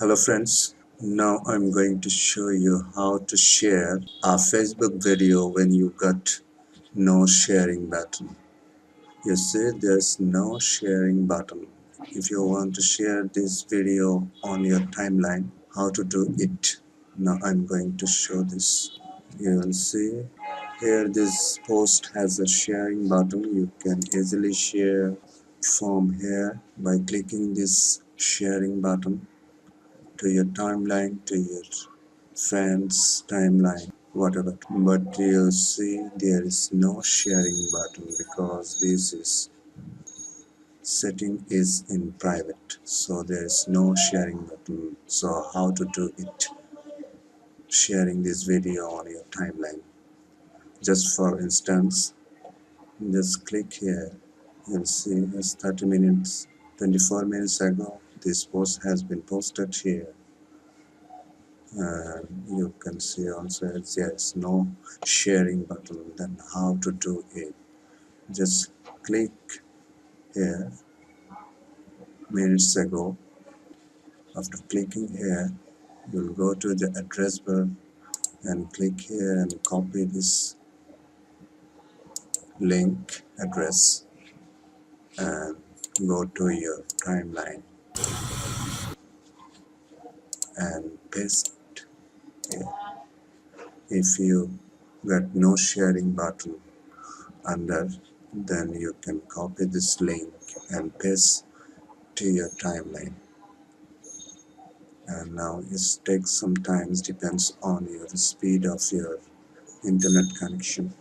Hello friends, now I'm going to show you how to share a Facebook video when you got no sharing button. You see there's no sharing button. If you want to share this video on your timeline, how to do it? Now I'm going to show this. You will see here this post has a sharing button. You can easily share from here by clicking this sharing button to your timeline, to your friends timeline, whatever. But you see there is no sharing button because this is setting is in private, so there is no sharing button. So how to do it? Sharing this video on your timeline. Just for instance, just click here. You'll see it's 30 minutes, 24 minutes ago this post has been posted here. You can see also there's no sharing button. Then how to do it? Just click here minutes ago. After clicking here, you'll go to the address bar and click here and copy this link address and go to your timeline and paste here. If you got no sharing button under, then you can copy this link and paste to your timeline. And now it takes some time, depends on your speed of your internet connection.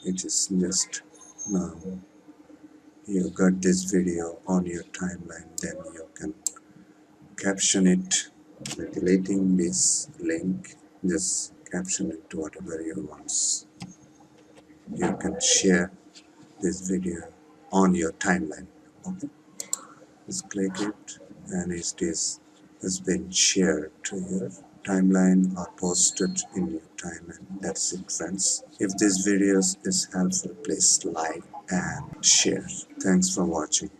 It is just now you got this video on your timeline, then you can caption it by deleting this link. Just caption it to whatever you want. You can share this video on your timeline. Okay, just click it and it is has been shared to your timeline or posted in your timeline. That's it friends. If this video is helpful, please like and share. Thanks for watching.